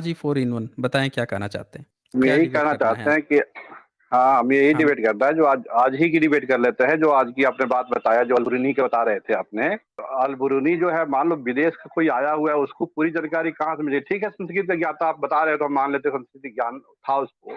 जी, 4 इन 1 बताएँ क्या कहना चाहते हैं? हम क्या यही डिबेट कहना करना है चाहते आज? हैं कि हाँ, हम यही हम डिबेट करना है जो आज आज ही की डिबेट कर लेते हैं, जो आज की आपने बात बताया, जो अल-बुरूनी के बता रहे थे आपने। अल-बुरूनी जो है मान लो विदेश का कोई आया हुआ है, उसको पूरी जानकारी कहाँ से मिली? ठीक है, संस्कृत का ज्ञाता आप बता रहे हो तो हम मान लेते हैं संस्कृत ज्ञान था उसको,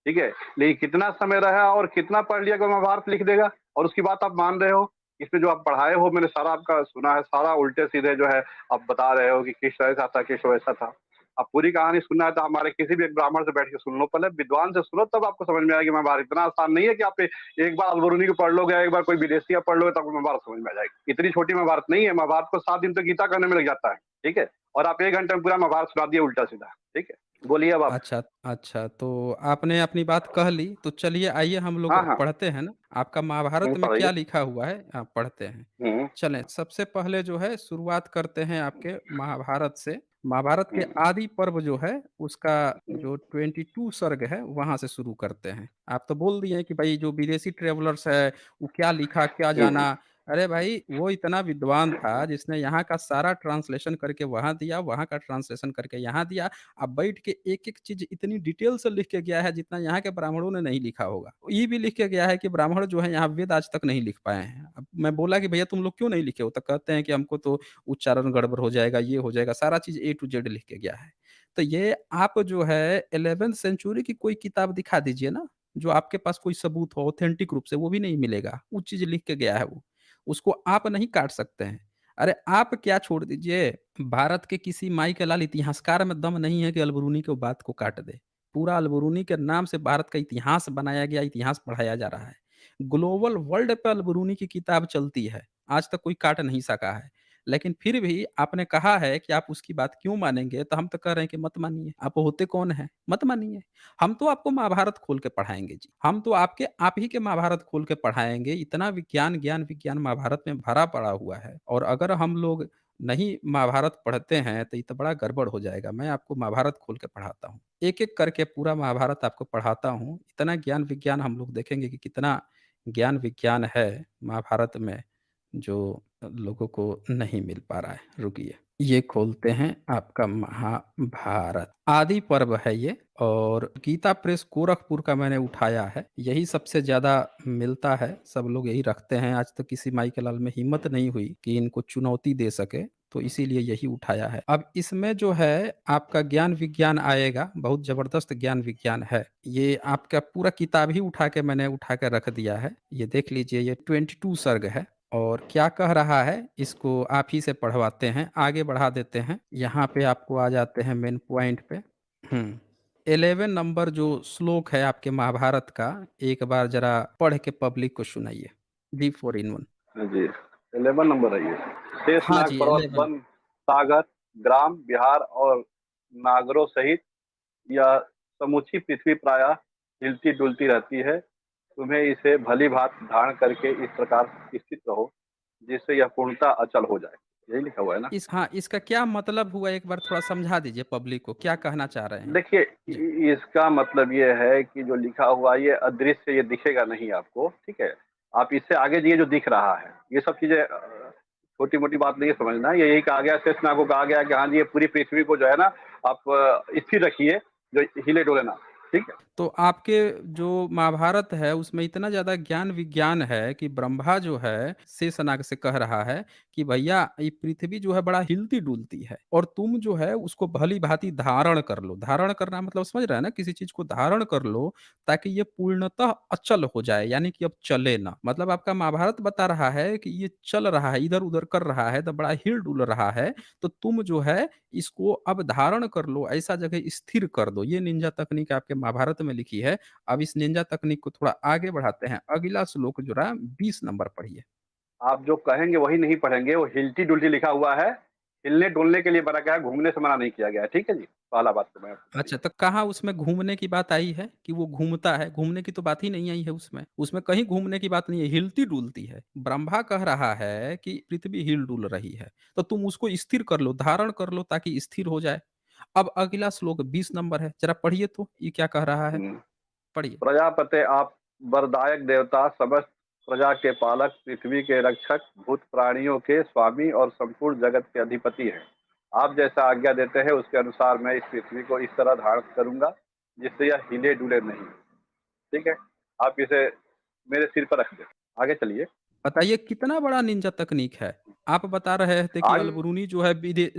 ठीक है? लेकिन कितना समय रहा और कितना पढ़ लिया कि वो महाभारत लिख देगा और उसकी बात आप मान रहे हो? इसमें जो आप पढ़ाए हो मैंने सारा आपका सुना है, सारा उल्टे-सीधे जो है आप बता रहे हो कि कृष्ण ऐसा था, कृष्ण वैसा था। अब पूरी कहानी सुनना है तो हमारे किसी भी एक ब्राह्मण से बैठ के सुन लो, पहले विद्वान से सुनो तब आपको समझ में आएगी महाभारत। इतना आसान नहीं है कि आप एक बार अल-बरूनी को पढ़ लोगे, एक बार कोई विदेशी का पढ़ लोगे तो आपको महाभारत समझ में आ जाएगी। इतनी छोटी महाभारत नहीं है, महाभारत को 7 दिन तो गीता करने में लग जाता है, ठीक है? और आप 1 घंटे में पूरा महाभारत सुना दिए उल्टा-सीधा, ठीक है? बोलिए अब आप। अच्छा, अच्छा तो आपने अपनी बात कह ली, तो चलिए आइए हम लोग हाँ, हाँ। पढ़ते हैं ना, आपका महाभारत में पढ़ाइए। क्या लिखा हुआ है पढ़ते हैं। हुँ, चलें, सबसे पहले जो है शुरुआत करते हैं आपके महाभारत से। महाभारत के हुँ, आदि पर्व जो है, उसका हुँ, जो 22 सर्ग है, वहाँ से शुरू करते हैं। आप तो बोल दिए हैं कि भई जो विदेशी ट्रैवलर्स है, वो क्या लिखा, क्या हुँ, हुँ। जाना? अरे भाई, वो इतना विद्वान था जिसने यहाँ का सारा ट्रांसलेशन करके वहाँ दिया, वहाँ का ट्रांसलेशन करके यहाँ दिया। अब बैठ के एक-एक चीज़ इतनी डिटेल से लिख के गया है जितना यहाँ के ब्राह्मणों ने नहीं लिखा होगा। ये भी लिख के गया है कि ब्राह्मण जो है यहाँ वेद आज तक नहीं लिख पाए हैं। अब मैं बोला कि भैया तुम लोग क्यों नहीं लिखे हो? तो कहते हैं कि हमको तो उच्चारण गड़बड़ हो जाएगा, ये हो जाएगा, सारा चीज़ ए टू जेड लिख के गया है। तो ये आप जो है 11th सेंचुरी की कोई किताब दिखा दीजिए ना, जो आपके पास कोई सबूत हो ऑथेंटिक रूप से, वो भी नहीं मिलेगा। वो चीज़ लिख के गया है वो। उसको आप नहीं काट सकते हैं। अरे आप क्या छोड़ दीजिए, भारत के किसी माई के लाल इतिहासकार में दम नहीं है कि अल-बरूनी के बात को काट दे। पूरा अल-बरूनी के नाम से भारत का इतिहास बनाया गया, इतिहास पढ़ाया जा रहा है। ग्लोबल वर्ल्ड पे अल-बरूनी की किताब चलती है, आज तक कोई काट नहीं सका है। लेकिन फिर भी आपने कहा है कि आप उसकी बात क्यों मानेंगे, तो हम तो कह रहे हैं कि मत मानिए। आप होते कौन हैं? मत मानिए। हम तो आपको महाभारत खोल के पढ़ाएँगे जी। हम तो आप ही के महाभारत खोल के पढ़ाएँगे। इतना विज्ञान, ज्ञान, विज्ञान महाभारत में भरा पड़ा हुआ है और अगर हम लोग नहीं महाभारत पढ़ते हैं, तो ये तो बड़ा गड़बड़ हो जाएगा। मैं आपको महाभारत खोल के पढ़ाता हूँ। एक-एक करके पूरा महाभारत आपको पढ़ाता हूँ। इतना ज्ञान विज्ञान हम लोग देखेंगे कि कितना ज्ञान विज्ञान है महाभारत में, जो लोगों को नहीं मिल पा रहा है। रुकिए, ये खोलते हैं आपका महाभारत। आदि पर्व है ये और गीता प्रेस गोरखपुर का मैंने उठाया है। यही सबसे ज़्यादा मिलता है, सब लोग यही रखते हैं। आज तक किसी माई के लाल में हिम्मत नहीं हुई कि इनको चुनौती दे सके, तो इसीलिए यही उठाया है। अब इसमें जो है आपका ज्ञान विज्ञान आएगा, बहुत ज़बरदस्त ज्ञान विज्ञान है। ये आपका पूरा किताब ही मैंने उठा के रख दिया है। ये देख लीजिए, ये 22 सर्ग है और क्या कह रहा है, इसको आप ही से पढ़वाते हैं, आगे बढ़ा देते हैं। यहाँ पे आपको आ जाते हैं मेन पॉइंट पे। 11 नंबर जो श्लोक है आपके महाभारत का, एक बार ज़रा पढ़ के पब्लिक को सुनाइए। जी, 4 इन 1। हाँ जी, 11 नंबर है ये। हाँ शेषनाग जी, पर्वत, 11। वन, सागर, ग्राम, बिहार और नागरों सहित यह समूची पृथ्वी प्रायः हिलती-डुलती रहती है। तुम्हें इसे भली-भाँति धारण करके इस प्रकार स्थित रहो, जिससे यह पूर्णतः अचल हो जाए। यही लिखा हुआ है ना? इसका क्या मतलब हुआ, एक बार थोड़ा समझा दीजिए पब्लिक को, क्या कहना चाह रहे हैं? देखिए, जी। इसका मतलब ये है कि जो लिखा हुआ ये अदृश्य ये दिखेगा नहीं आपको, ठीक है? आप इससे आगे ये जो दिख रहा है, ये सब चीज़ें छोटी-मोटी बात नहीं है समझना। ये यही कहा गया है, शेषनाग को कहा गया है कि हाँ जी, ये पूरी पृथ्वी को जो है ना आप स्थिर रखिए, जो हिले-डुले ना, ठीक है? तो आपके जो महाभारत है उसमें इतना ज़्यादा ज्ञान विज्ञान है कि ब्रह्मा जो है शेषनाग से कह रहा है कि भैया ये पृथ्वी जो है बड़ा हिलती-डुलती है और तुम जो है उसको भली-भाँति धारण कर लो। धारण करना मतलब समझ रहे हैं ना? किसी चीज़ को धारण कर लो ताकि ये पूर्णतः अचल हो जाए, यानी कि अब चले ना। मतलब आपका महाभारत बता रहा है कि ये चल रहा है, इधर-उधर कर रहा है, तो बड़ा हिल-डुल रहा है, तो तुम जो है इसको अब धारण कर लो, ऐसा जगह स्थिर कर दो। ये निंजा तकनीक आपके महाभारत में लिखी है। अब इस निंजा तकनीक को थोड़ा आगे बढ़ाते हैं। अगला श्लोक जो रहा 20 नंबर पढ़िए। आप जो कहेंगे वही नहीं पढ़ेंगे, वो हिलती-डुलती लिखा हुआ है। हिलने-डुलने के लिए बना गया है, घूमने से मना नहीं किया गया है, ठीक है जी? पहला बात तो मैं आपको बता अच्छा, दूँ। तो कहाँ उसमें घूमने की बात आई है कि वो घूमता है? घूमने की तो बात ही नहीं आई है उसमें। उसमें कहीं घूमने की बात नहीं है, हिलती-डुलती है। ब्रह्मा कह रहा है कि पृथ्वी हिल-डुल रही है, तो तुम उसको स्थिर कर लो, धारण कर लो ताकि स्थिर हो जाए। अब अगला श्लोक 20 नंबर है, ज़रा पढ़िए तो, ये क्या कह रहा है? हुँ। पढ़िए। प्रजापते आप वरदायक देवता, समस्त प्रजा के पालक, पृथ्वी के रक्षक, भूत प्राणियों के स्वामी और संपूर्ण जगत के अधिपति हैं। आप जैसा आज्ञा देते हैं उसके अनुसार मैं इस पृथ्वी को इस तरह धारण करूँगा, जिससे यह हिले-डुले नहीं। ठीक है? आप इसे मेरे सिर पर रख दें। आगे चलिए। बताइए कितना बड़ा निंजा तकनीक है। आप बता रहे थे कि आगे अलबरूनी जो है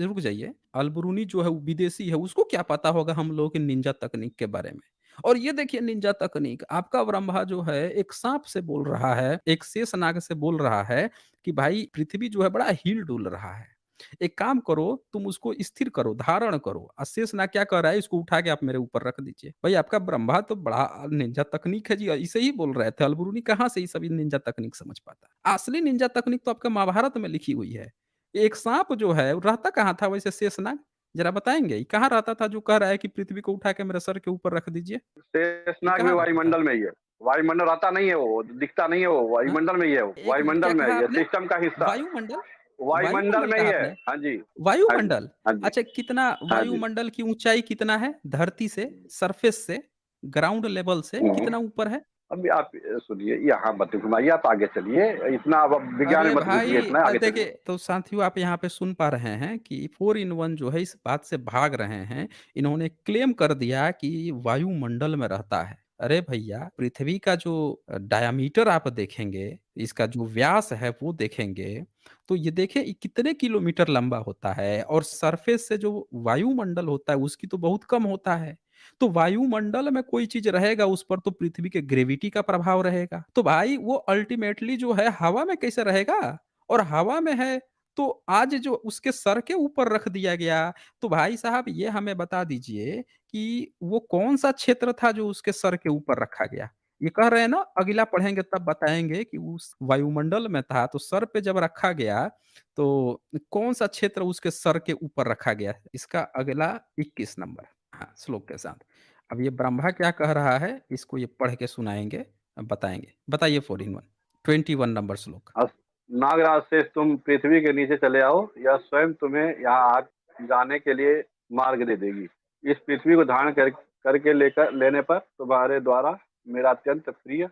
रुक जाइए, अलबरूनी जो है वो विदेशी है, उसको क्या पता होगा हम लोगों के निंजा तकनीक के बारे में। और ये देखिए निंजा तकनीक, आपका ब्रह्मा जो है एक साँप से बोल रहा है, एक शेषनाग से बोल रहा है कि भाई पृथ्वी जो है बड़ा हिल-डुल रहा है। एक काम करो, तुम उसको स्थिर करो, धारण करो। शेषनाग क्या कर रहा है, इसको उठा के आप मेरे ऊपर रख दीजिए। भाई आपका ब्रह्मा तो बड़ा निंजा तकनीक है जी, इसे ही बोल रहे थे। अलबरूनी कहाँ से ये सभी निंजा तकनीक समझ पाता है? असली निंजा तकनीक तो आपका महाभारत में लिखी हुई है। एक साँप जो है, वो रहता कहाँ था वैसे शेषनाग? ज़रा बताएँगे? ये कहाँ रहता था जो कह रहा है कि पृथ्वी को उठा के मेरे सर के ऊपर रख दीजिए? ये शेषनाग भी कहाँ रहता था? वायुमंडल में ही है। वायुमंडल आता नहीं है वो, दिखता नहीं है वो, हाँ? वायुमंडल में ही है वो, 1 मिनट क्या वायुमंडल में है कहा ये आपने? सिस्टम का हिस्सा। वायुमंडल? वायुमंडल वायुमंडल में ही कहा है। आपने? हाँ जी। हाँ जी। वायुमंडल? हाँ जी। अच्छा कितना हाँ जी। वायुमंडल की ऊँचाई कितना है? धरती से, सरफेस से, ग्राउंड लेवल से हुँ। कितना ऊपर है? अभी आप सुनिए, यहाँ मत घुमाइए, आप आगे चलिए। इतना अब विज्ञान में अरे मत घुसिए भाई इतना, आगे देखिए चलिए। तो साथियों आप यहाँ पे सुन पा रहे हैं कि 4 इन 1 जो है इस बात से भाग रहे हैं। इन्होंने क्लेम कर दिया कि वायुमंडल में रहता है। अरे भैया पृथ्वी का जो डायामीटर आप देखेंगे, इसका जो व्यास है वो देखेंगे, तो ये देखिए ये कितने किलोमीटर लंबा होता है और सरफेस से जो वायुमंडल होता है उसकी तो बहुत कम होता है। तो वायुमंडल में कोई चीज़ रहेगा उस पर तो पृथ्वी के ग्रेविटी का प्रभाव रहेगा। तो भाई वो अल्टीमेटली जो है हवा में कैसे रहेगा? और हवा में है तो आज जो उसके सर के ऊपर रख दिया गया, तो भाई साहब ये हमें बता दीजिए कि वो कौन-सा क्षेत्र था जो उसके सर के ऊपर रखा गया? ये कह रहे हैं ना अगला पढ़ेंगे तब बताएँगे कि उस वायुमंडल में था तो सर पे जब रखा गया, तो कौन-सा क्षेत्र उसके सर के ऊपर रखा गया? इसका अगला 21 नंबर। हाँ, श्लोक के साथ। अब ये ब्रह्मा क्या कह रहा है, इसको ये पढ़ के सुनाएँगे, बताएँगे। बताइए 4 इन 1 21 नंबर श्लोक। अस नागराज शेष तुम पृथ्वी के नीचे चले आओ, यह स्वयं तुम्हें यहाँ आ जाने के लिए मार्ग दे देगी। इस पृथ्वी को धारण करके लेकर लेने पर तुम्हारे द्वारा मेरा अत्यंत प्रिय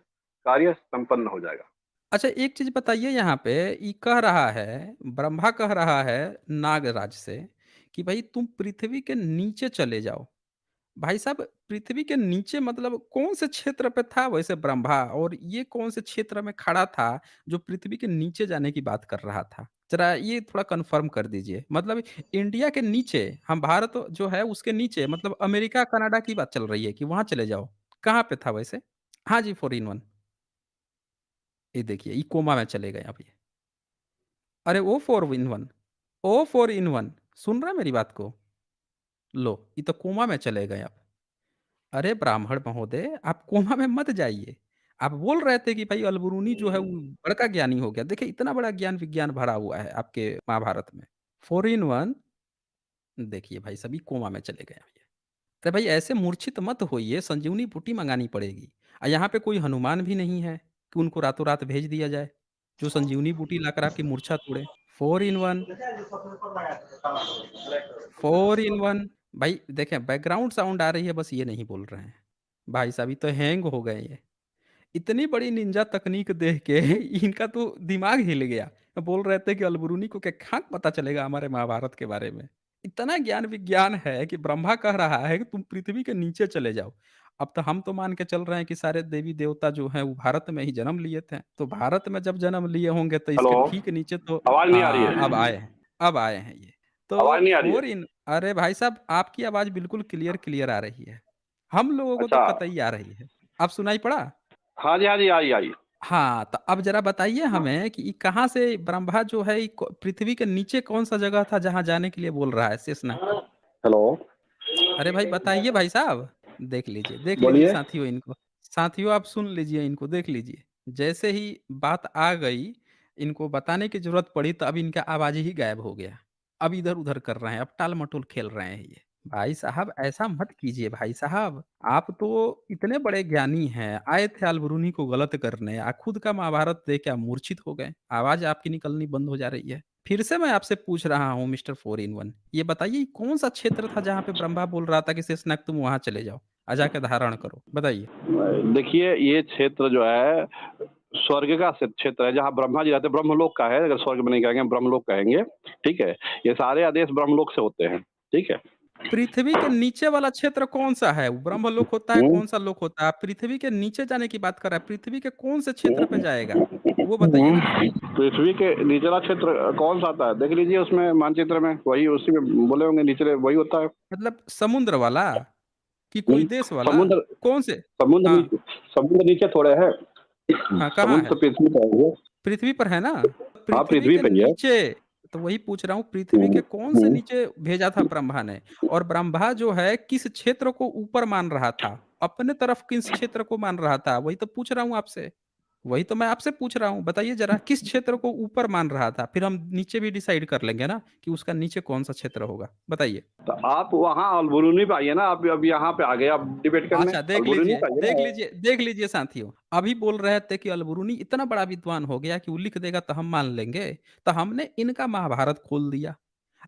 कार्य संपन्न हो जाएगा। अच्छा एक चीज़ बताइए यहाँ पे, ये कह रहा है, ब्रह्मा कह रहा है नागराज से कि भई तुम पृथ्वी के नीचे चले जाओ। भाई साहब पृथ्वी के नीचे मतलब कौन से क्षेत्र पे था वैसे ब्रह्मा और ये कौन से क्षेत्र में खड़ा था जो पृथ्वी के नीचे जाने की बात कर रहा था? ज़रा ये थोड़ा कन्फर्म कर दीजिए। मतलब इंडिया के नीचे, हम भारत जो है उसके नीचे मतलब अमेरिका, कनाडा की बात चल रही है कि वहाँ चले जाओ। कहाँ पे था वैसे? हाँ जी, 4 इन 1 ये देखिए, ये कोमा में चले गए अब ये। अरे ओ 4 इन 1 ओ 4 इन 1 सुन रहे हैं मेरी बात को? लो, ये तो कोमा में चले गए अब। अरे ब्राह्मण महोदय, आप कोमा में मत जाइए। आप बोल रहे थे कि भाई अलबरूनी जो है वो बड़का ज्ञानी हो गया। देखिए इतना बड़ा ज्ञान विज्ञान भरा हुआ है आपके महाभारत में। 4 इन 1 देखिए भाई सभी कोमा में चले गए अब ये। तो भाई ऐसे मूर्छित मत होइए, संजीवनी बूटी मँगानी पड़ेगी। यहाँ पे कोई हनुमान भी नहीं है कि उनको रातों-रात भेज दिया जाए, जो संजीवनी बूटी लाकर आपकी मूर्छा तोड़े। 4 इन 1 4 इन 1 भाई देखें बैकग्राउंड साउंड आ रही है बस ये नहीं बोल रहे हैं। भाई साहब ये तो हैंग हो गए ये। इतनी बड़ी निंजा तकनीक देख के इनका तो दिमाग हिल गया। बोल रहे थे कि अलबरूनी को क्या खाक पता चलेगा हमारे महाभारत के बारे में। इतना ज्ञान विज्ञान है कि ब्रह्मा कह रहा है कि तुम पृथ्वी के नीचे चले जाओ। अब तो हम तो मान के चल रहे हैं कि सारे देवी-देवता जो हैं वो भारत में ही जन्म लिए थे। तो भारत में जब जन्म लिए होंगे तो हेलो, इसके ठीक नीचे तो आवाज़ नहीं आ रही हाँ, अब है? आए हैं अब आए हैं ये। आवाज़ तो नहीं आ रही है? 4 इन अरे भाई साहब आपकी आवाज़ बिल्कुल क्लियर क्लियर आ रही है। हम लोगों को तो अच्छा। कतई आ रही है। अब सुनाई पड़ा? हाँ जी, हाँ जी, आ रही। हाँ, तो अब ज़रा बताइए हमें कि ये कहाँ से ब्रह्मा जो है ये पृथ्वी के नीचे कौन-सा जगह था जहाँ जाने के लिए बोल रहा है शेषनाग को? हेलो, अरे भाई बताइए भाई साहब। देख लीजिए बोलिए। साथियों इनको। साथियों आप सुन लीजिए इनको, देख लीजिए। जैसे ही बात आ गई, इनको बताने की ज़रूरत पड़ी तो अब इनका आवाज़ ही गायब हो गया। अब इधर-उधर कर रहे हैं, अब टाल-मटोल खेल रहे हैं ये। भाई साहब ऐसा मत कीजिए भाई साहब। आप तो इतने बड़े ज्ञानी हैं, आए थे अलबरूनी को गलत करने, खुद का महाभारत देख के आप मूर्छित हो गए। आवाज़ आपकी निकलनी बंद हो जा रही है। फिर से मैं आपसे पूछ रहा हूँ मिस्टर 4 इन 1 ये बताइए कौन-सा क्षेत्र था जहाँ पे ब्रह्मा बोल रहा था कि शेषनाग तुम वहाँ चले जाओ, जाके धारण करो? बताइए। देखिए, ये क्षेत्र जो है स्वर्ग का क्षेत्र है, जहाँ ब्रह्मा जी रहते हैं, ब्रह्मलोक का है, अगर स्वर्ग में नहीं कहेंगे, ब्रह्मलोक कहेंगे, ठीक है? ये सारे आदेश ब्रह्मलोक से होते हैं, ठीक है? पृथ्वी के नीचे वाला क्षेत्र कौन-सा है? ब्रह्मलोक होता है, हुँ, कौन-सा लोक होता है? आप पृथ्वी के नीचे जाने की बात कर रहे हैं, पृथ्वी के कौन से क्षेत्र पे हुँ, जाएगा? वो बताइए हुँ। ना? पृथ्वी के निचला क्षेत्र कौन-सा आता है? देख लीजिए उसमें मानचित्र में, वही उसी में बोले होंगे निचले वही होता है। मतलब समुद्र वाला कि हुँ, कोई देश वाला? समुद्र कौन से? समुद्र हाँ, नी समुद्र नीचे थोड़े है। हाँ, कहाँ समुद्र है? तो पृथ्वी पे है। पृथ्वी पर है ना? हाँ, पृथ्वी पृथ्वी के पे ही है। नीचे तो वही पूछ रहा हूँ पृथ्वी हुँ, के कौन से हुँ। नीचे भेजा था ब्रह्मा ने? और ब्रह्मा जो है किस क्षेत्र को ऊपर मान रहा था? अपने तरफ किस क्षेत्र को मान रहा था? वही तो पूछ रहा हूँ आपसे। वही तो मैं आपसे पूछ रहा हूँ, बताइए ज़रा किस क्षेत्र को ऊपर मान रहा था? फिर हम नीचे भी डिसाइड कर लेंगे ना कि उसका नीचे कौन-सा क्षेत्र होगा, बताइए? तो आप वहाँ अलबरूनी पे आइए ना, आप अब यहाँ पे आ गए आप डिबेट करने, अच्छा अलबरूनी पे आइए ना। देख लीजिए साथियों, अभी बोल रहे थे कि अलबरूनी इतना बड़ा विद्वान हो गया कि वो लिख देगा तो हम मान लेंगे, तो हमने इनका महाभारत खोल दिया।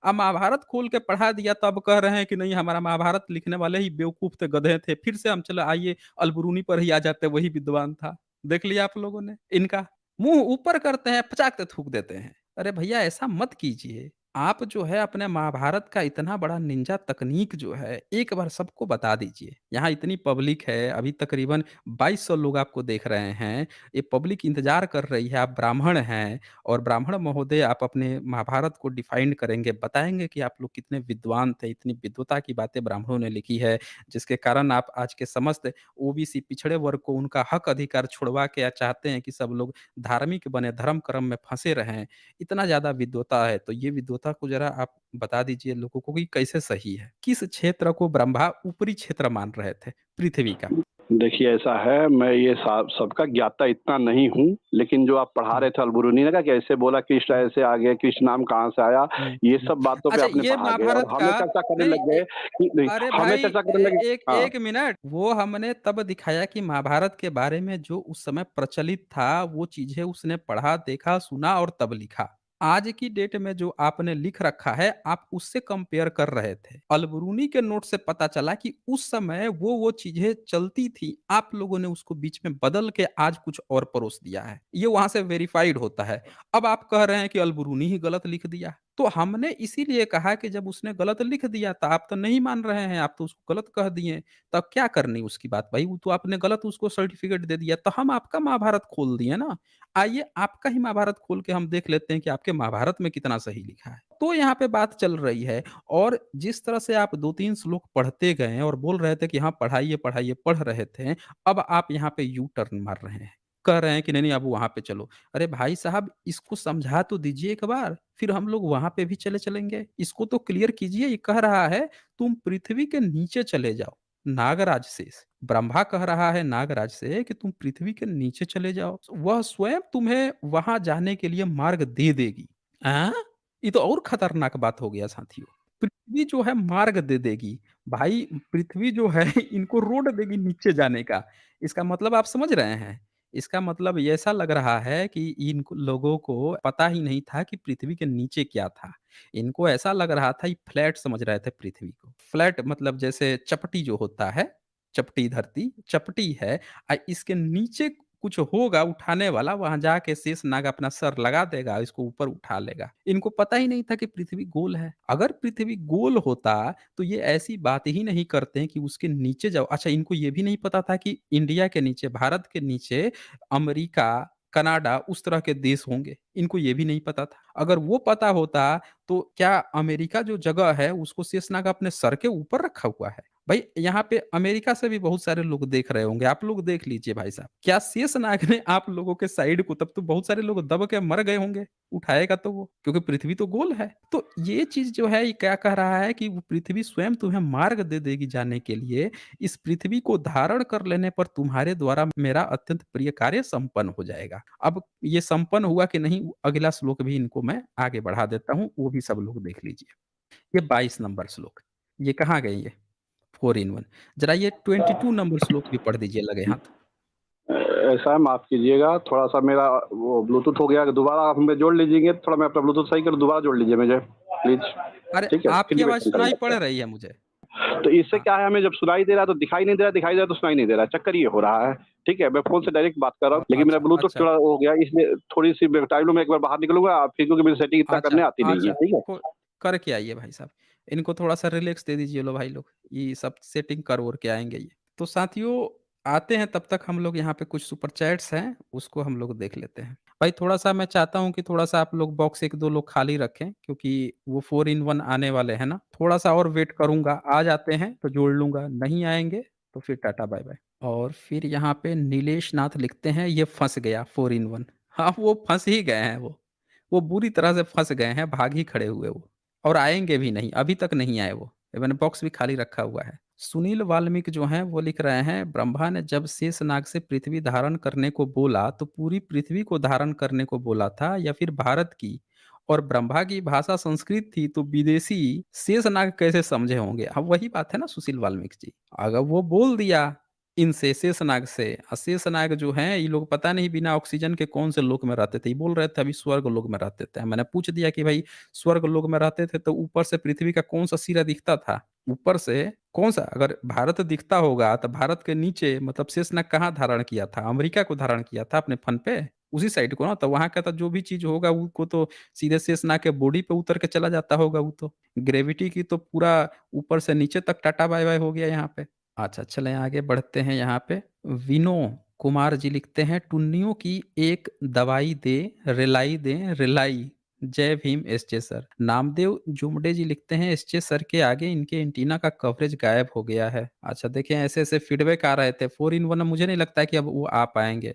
अब महाभारत खोल के पढ़ा दिया तो अब कह रहे हैं कि नहीं हमारा महाभारत लिखने वाले ही बेवकूफ़ थे, गधे थे, फिर से हम चलो आइए अलबरूनी पर ही आ जाते वही विद्वान था। देख लिया आप लोगों ने इनका, मुँह ऊपर करते हैं, पचाक से थूक देते हैं। अरे भैया ऐसा मत कीजिए। आप जो है अपने महाभारत का इतना बड़ा निंजा तकनीक जो है, एक बार सबको बता दीजिए। यहाँ इतनी पब्लिक है, अभी तकरीबन 2200 लोग आपको देख रहे हैं। ये पब्लिक इंतज़ार कर रही है, आप ब्राह्मण हैं और ब्राह्मण महोदय आप अपने महाभारत को डिफाइन करेंगे, बताएँगे कि आप लोग कितने विद्वान थे, इतनी विद्वता की बातें ब्राह्मणों ने लिखी है, जिसके कारण आप आज के समस्त ओबीसी पिछड़े वर्ग को उनका हक अधिकार छुड़वा के चाहते हैं कि सब लोग धार्मिक बने, धर्म कर्म में फँसे रहें। इतना ज़्यादा विद्वता है, तो ये विद्वता को ज़रा आप बता दीजिए लोगों को कि कैसे सही है? किस क्षेत्र को ब्रह्मा ऊपरी क्षेत्र मान रहे थे पृथ्वी का? देखिए ऐसा है, मैं ये सा सबका ज्ञाता इतना नहीं हूँ, लेकिन जो आप पढ़ा हुँ, रहे थे अलबरूनी ने कहा कि ऐसे बोला कृष्ण हुँ, ऐसे आ गए, कृष्ण नाम कहाँ से आया, हुँ, ये हुँ। सब बातों पे अच्छा आपने ये पढ़ा गए और महाभारत का हमें चर्चा करने नहीं लग गए कि नहीं, अरे हमें भाई चर्चा करने लगे एक हाँ, एक मिनट, वो हमने तब दिखाया कि महाभारत के बारे में जो उस समय प्रचलित था, वो चीज़ें उसने पढ़ा, देखा, सुना और तब लिखा। आज की डेट में जो आपने लिख रखा है, आप उससे कंपेयर कर रहे थे। अलबरूनी के नोट से पता चला कि उस समय वो चीज़ें चलती थी, आप लोगों ने उसको बीच में बदल के आज कुछ और परोस दिया है। ये वहाँ से वेरिफाइड होता है। अब आप कह रहे हैं कि अलबरूनी ही गलत लिख दिया। तो हमने इसीलिए कहा कि जब उसने गलत लिख दिया तो आप तो नहीं मान रहे हैं, आप तो उसको गलत कह दिए, तब क्या करनी उसकी बात भाई, वो तो आपने गलत उसको सर्टिफ़िकेट दे दिया, तो हम आपका महाभारत खोल दिए ना। आइए आपका ही महाभारत खोल के हम देख लेते हैं कि आपके महाभारत में कितना सही लिखा है। तो यहाँ पे बात चल रही है और जिस तरह से आप 2-3 श्लोक पढ़ते गए और बोल रहे थे कि हाँ, पढ़ाइए, पढ़ाइए, पढ़ रहे थे, अब आप यहाँ पे यू टर्न मार रहे हैं। कह रहे हैं कि नहीं, नहीं अब वहाँ पे चलो। अरे भाई साहब इसको समझा तो दीजिए एक बार, फिर हम लोग वहाँ पे भी चलेंगे। इसको तो क्लियर कीजिए, ये कह रहा है तुम पृथ्वी के नीचे चले जाओ, नागराज शेष। ब्रह्मा कह रहा है नागराज से कि तुम पृथ्वी के नीचे चले जाओ, वह स्वयं तुम्हें वहाँ जाने के लिए मार्ग दे देगी। हाँ? ये तो और खतरनाक बात हो गया साथियों। पृथ्वी जो है मार्ग दे देगी। भाई पृथ्वी जो है इनको रोड देगी नीचे जाने का। इसका मतलब आप समझ रहे हैं? इसका मतलब ये ऐसा लग रहा है कि इन लोगों को पता ही नहीं था कि पृथ्वी के नीचे क्या था। इनको ऐसा लग रहा था ये फ्लैट समझ रहे थे पृथ्वी को। फ्लैट मतलब जैसे चपटी जो होता है, चपटी धरती, चपटी है इसके नीचे कुछ होगा उठाने वाला, वहाँ जाके शेषनाग अपना सर लगा देगा, इसको ऊपर उठा लेगा। इनको पता ही नहीं था कि पृथ्वी गोल है। अगर पृथ्वी गोल होता, तो ये ऐसी बात ही नहीं करते हैं कि उसके नीचे जाओ। अच्छा इनको ये भी नहीं पता था कि इंडिया के नीचे, भारत के नीचे अमेरिका, कनाडा उस तरह के देश होंगे। इनको ये भी नहीं पता था। अगर वो पता होता, तो क्या अमेरिका जो जगह है, उसको शेषनाग अपने सर के ऊपर रखा हुआ है? भाई यहाँ पे अमेरिका से भी बहुत सारे लोग देख रहे होंगे, आप लोग देख लीजिए भाई साहब। क्या शेषनाग ने आप लोगों के साइड को तब तो बहुत सारे लोग दब के मर गए होंगे, उठाएगा तो वो, क्योंकि पृथ्वी तो गोल है। तो ये चीज़ जो है ये क्या कह रहा है कि वो पृथ्वी स्वयं तुम्हें मार्ग दे देगी जाने के लिए। इस पृथ्वी को धारण कर लेने पर तुम्हारे द्वारा मेरा अत्यंत प्रिय कार्य संपन्न हो जाएगा। अब ये संपन्न हुआ कि नहीं, अगला श्लोक भी इनको मैं आगे बढ़ा देता हूँ, वो भी सब लोग देख लीजिए। ये 22 नंबर श्लोक, ये कहाँ गए ये? 4 इन 1 ज़रा ये 22 नंबर श्लोक भी पढ़ दीजिए लगे हाथ। ऐसा है माफ़ कीजिएगा, थोड़ा-सा मेरा वो ब्लूटूथ हो गया, दोबारा आप हमें जोड़ लीजिएगा, थोड़ा मैं अपना ब्लूटूथ सही करूँ, दोबारा जोड़ लीजिए मुझे, प्लीज़। अरे! ठीक है? फिर आपकी डिबेट आवाज़ हम सुनाई पड़ करेंगे। रही है मुझे। तो इससे हाँ, क्या है हमें जब सुनाई दे रहा है तो दिखाई नहीं दे रहा है, दिखाई दे रहा है तो सुनाई नहीं दे रहा है, चक्कर ये हो रहा है। ठीक है? मैं फ़ोन से डायरेक्ट बात कर रहा हूँ, लेकिन मेरा अच्छा, ब्लूटूथ अच्छा, थोड़ा हो गया इसलिए थोड़ी-सी टाइम लो मैं एक बार बाहर निकलूँगा फिर क्योंकि मुझे सेटिंग इतना अच्छा, करने आती नहीं है, अच्छा, ठीक है? को करके आइए भाई साहब। इनको थोड़ा-सा रिलैक्स दे दीजिए लो भाई लोग, ये सब सेटिंग कर-वुर के आएँगे ये। तो साथियों आते हैं तब तक हम लोग यहाँ पे कुछ सुपर चैट्स हैं, उसको हम लोग देख लेते हैं। भाई थोड़ा-सा मैं चाहता हूँ कि थोड़ा-सा आप लोग बॉक्स 1-2 लोग खाली रखें क्योंकि वो 4 इन 1 आने वाले हैं ना, थोड़ा-सा और वेट करूँगा, आ जाते हैं तो जोड़ लूँगा, नहीं आएँगे तो फिर टाटा बाय-बाय। और फिर यहाँ पे नीलेश नाथ लिखते हैं ये फँस गया 4 इन 1 हाँ, वो फँस ही गए हैं वो। वो बुरी तरह से फँस गए हैं, भाग ही खड़े हुए वो और आएँगे भी नहीं, अभी तक नहीं आए वो। मैंने बॉक्स भी खाली रखा हुआ है। सुनील वाल्मीक जो हैं वो लिख रहे हैं ब्रह्मा ने जब शेषनाग से पृथ्वी धारण करने को बोला तो पूरी पृथ्वी को धारण करने को बोला था या फिर भारत की? और ब्रह्मा की भाषा संस्कृत थी तो विदेशी शेषनाग कैसे समझे होंगे? अब वही बात है ना सुशील वाल्मीकि जी। अगर वो बोल दिया इनसे शेषनाग से शेषनाग जो हैं ये लोग पता नहीं बिना ऑक्सीजन के कौन से लोक में रहते थे। ये बोल रहे थे अभी स्वर्ग लोक में रहते थे। मैंने पूछ दिया कि भाई स्वर्ग लोक में रहते थे तो ऊपर से पृथ्वी का कौन-सा सिरा दिखता था? ऊपर से कौन-सा? अगर भारत दिखता होगा तो भारत के नीचे मतलब शेषनाग कहाँ धारण किया था? अमेरिका को धारण किया था अपने फन पे? उसी साइड को ना, तो वहाँ का तो जो भी चीज़ होगा वो तो सीधे शेषनाग के बॉडी पे उतर के चला जाता होगा वो तो। ग्रेविटी की तो पूरा ऊपर से नीचे तक टाटा बाय-बाय हो गया यहाँ पे। अच्छा, चलें आगे बढ़ते हैं यहाँ पे। विनो कुमार जी लिखते हैं, "टुन्नियों की एक दवाई दे, रिलाई दें रिलाई। जय भीम एसजे सर।" नामदेव जुमडे जी लिखते हैं, "एसजे सर के आगे इनके एंटीना का कवरेज गायब हो गया है।" अच्छा देखिए, ऐसे-ऐसे फीडबैक आ रहे थे। 4 इन 1 मुझे नहीं लगता है कि अब वो आ पाएँगे।